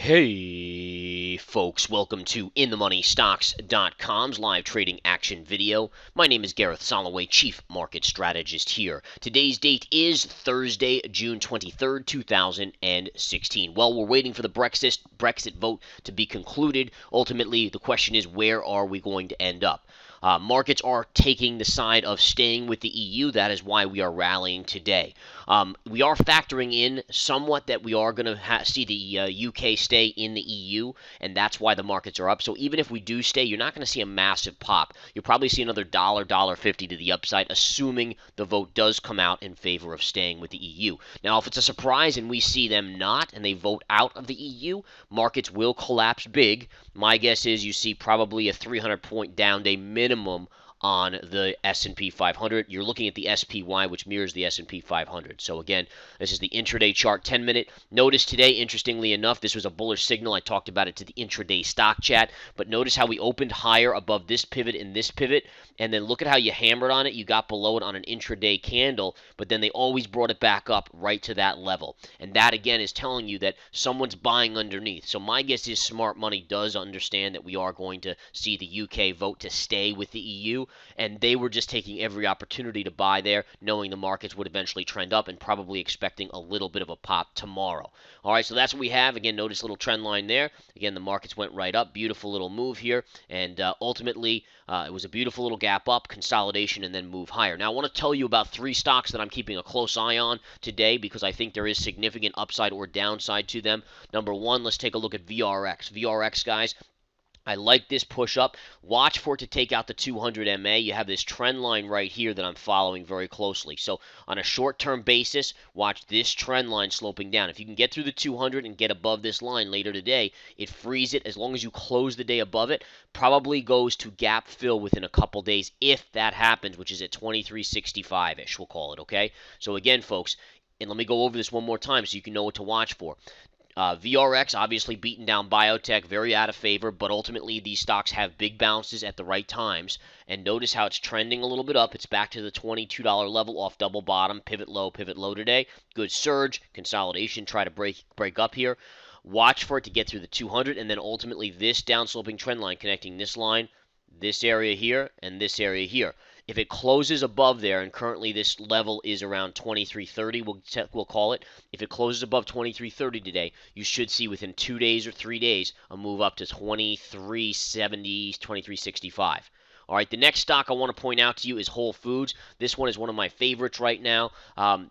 Hey folks, welcome to InTheMoneyStocks.com's live trading action video. My name is Gareth Soloway, Chief Market Strategist here. Today's date is Thursday, June 23rd, 2016. Well, we're waiting for the Brexit vote to be concluded. Ultimately, the question is, where are we going to end up? Markets are taking the side of staying with the EU. That is why we are rallying today. We are factoring in somewhat that we are going to see the UK stay in the EU, and that's why the markets are up. So even if we do stay, you're not going to see a massive pop. You'll probably see another $1.50 to the upside, assuming the vote does come out in favor of staying with the EU. Now, if it's a surprise and we see them not, and they vote out of the EU, markets will collapse big. My guess is you see probably a 300-point down day minimum on the S&P 500. You're looking at the SPY, which mirrors the S&P 500. So again, this is the intraday chart, 10-minute. Notice today, interestingly enough, this was a bullish signal. I talked about it to the intraday stock chat, but notice how we opened higher above this pivot and this pivot, and then look at how you hammered on it. You got below it on an intraday candle, but then they always brought it back up right to that level. And that, again, is telling you that someone's buying underneath. So my guess is smart money does understand that we are going to see the UK vote to stay with the EU, and they were just taking every opportunity to buy there, knowing the markets would eventually trend up and probably expecting a little bit of a pop tomorrow. All right, so that's what we have. Again, notice a little trend line there. Again, the markets went right up. Beautiful little move here, and ultimately it was a beautiful little gap up, consolidation, and then move higher. Now, I want to tell you about 3 stocks that I'm keeping a close eye on today because I think there is significant upside or downside to them. Number 1, let's take a look at VRX. VRX, guys, I like this push up. Watch for it to take out the 200 MA. You have this trend line right here that I'm following very closely. So on a short-term basis, watch this trend line sloping down. If you can get through the 200 and get above this line later today, it frees it. As long as you close the day above it, probably goes to gap fill within a couple days if that happens, which is at 2365-ish, we'll call it, okay? So again, folks, and let me go over this one more time so you can know what to watch for. VRX obviously beaten down biotech, very out of favor, but ultimately these stocks have big bounces at the right times. And notice how it's trending a little bit up. It's back to the $22 level off double bottom, pivot low today. Good surge, consolidation, try to break up here. Watch for it to get through the 200, and then ultimately this downsloping trend line connecting this line, this area here, and this area here. If it closes above there, and currently this level is around 2330, we'll call it. If it closes above 2330 today, you should see within 2 days or 3 days a move up to 2370, 2365. All right, the next stock I want to point out to you is Whole Foods. This one is one of my favorites right now.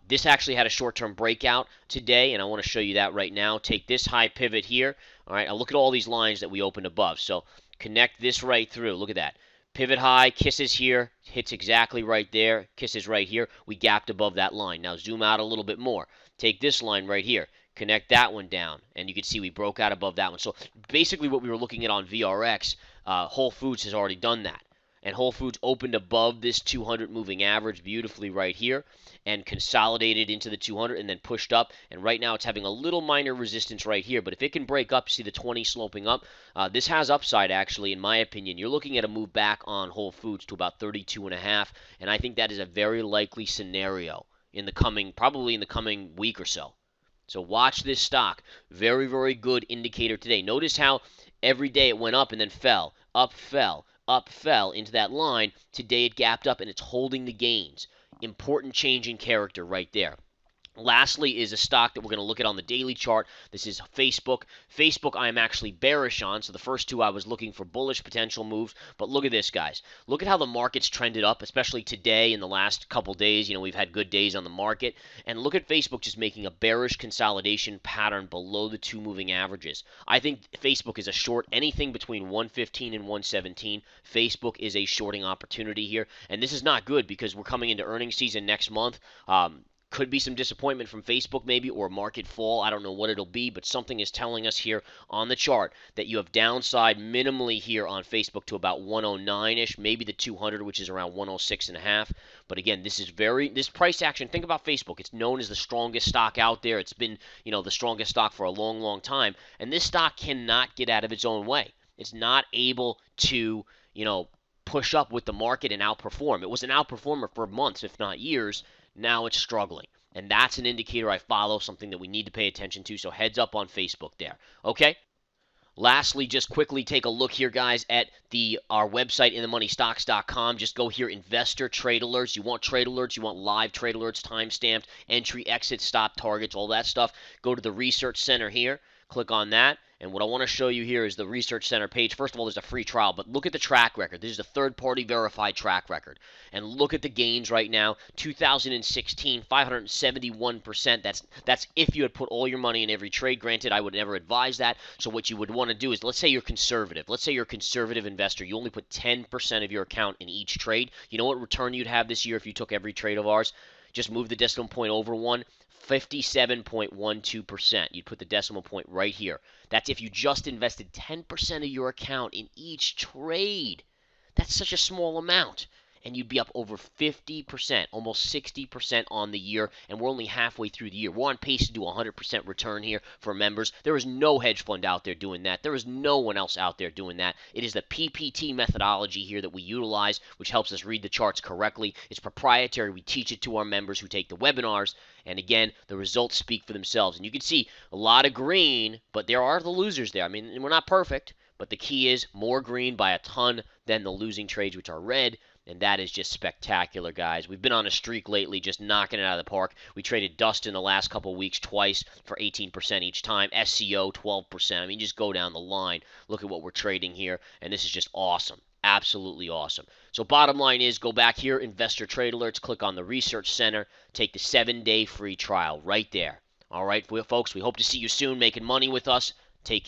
This actually had a short-term breakout today, and I want to show you that right now. Take this high pivot here. All right, I'll look at all these lines that we opened above. So connect this right through. Look at that. Pivot high, kisses here, hits exactly right there, kisses right here. We gapped above that line. Now zoom out a little bit more. Take this line right here, connect that one down, and you can see we broke out above that one. So basically what we were looking at on VRX, Whole Foods has already done that. And Whole Foods opened above this 200 moving average beautifully right here and consolidated into the 200 and then pushed up. And right now it's having a little minor resistance right here. But if it can break up, see the 20 sloping up, this has upside actually, in my opinion. You're looking at a move back on Whole Foods to about 32.5, and I think that is a very likely scenario in the coming, probably in the coming week or so. So watch this stock. Very, very good indicator today. Notice how every day it went up and then fell, up, fell into that line. Today it gapped up and it's holding the gains. Important change in character right there. Lastly is a stock that we're going to look at on the daily chart. This is Facebook. Facebook I am actually bearish on, so the first 2 I was looking for bullish potential moves. But look at this, guys. Look at how the market's trended up, especially today in the last couple days. You know, we've had good days on the market. And look at Facebook just making a bearish consolidation pattern below the 2 moving averages. I think Facebook is a short anything between 115 and 117. Facebook is a shorting opportunity here. And this is not good because we're coming into earnings season next month. Could be some disappointment from Facebook maybe, or market fall. I don't know what it'll be, but something is telling us here on the chart that you have downside minimally here on Facebook to about 109-ish, maybe the 200, which is around 106.5. But again, this price action, think about Facebook. It's known as the strongest stock out there. It's been, the strongest stock for a long, long time. And this stock cannot get out of its own way. It's not able to, push up with the market and outperform. It was an outperformer for months, if not years. Now it's struggling. And that's an indicator I follow, something that we need to pay attention to. So heads up on Facebook there. Okay? Lastly, just quickly take a look here, guys, at our website, inthemoneystocks.com. Just go here, investor trade alerts. You want trade alerts, you want live trade alerts, timestamped, entry, exit, stop, targets, all that stuff. Go to the research center here. Click on that. And what I want to show you here is the Research Center page. First of all, there's a free trial, but look at the track record. This is a third-party verified track record. And look at the gains right now. 2016, 571%. That's if you had put all your money in every trade. Granted, I would never advise that. So what you would want to do is, let's say you're conservative. Let's say you're a conservative investor. You only put 10% of your account in each trade. You know what return you'd have this year if you took every trade of ours? Just move the decimal point over one. 57.12%. You'd put the decimal point right here. That's if you just invested 10% of your account in each trade. That's such a small amount. And you'd be up over 50%, almost 60% on the year, and we're only halfway through the year. We're on pace to do 100% return here for members. There is no hedge fund out there doing that. There is no one else out there doing that. It is the PPT methodology here that we utilize, which helps us read the charts correctly. It's proprietary. We teach it to our members who take the webinars, and again, the results speak for themselves. And you can see a lot of green, but there are the losers there. I mean, we're not perfect, but the key is more green by a ton than the losing trades, which are red. And that is just spectacular, guys. We've been on a streak lately, just knocking it out of the park. We traded Dust in the last couple of weeks twice for 18% each time. SCO, 12%. I mean, just go down the line. Look at what we're trading here. And this is just awesome. Absolutely awesome. So bottom line is, go back here, Investor Trade Alerts, click on the Research Center, take the 7-day free trial right there. All right, folks, we hope to see you soon making money with us. Take care.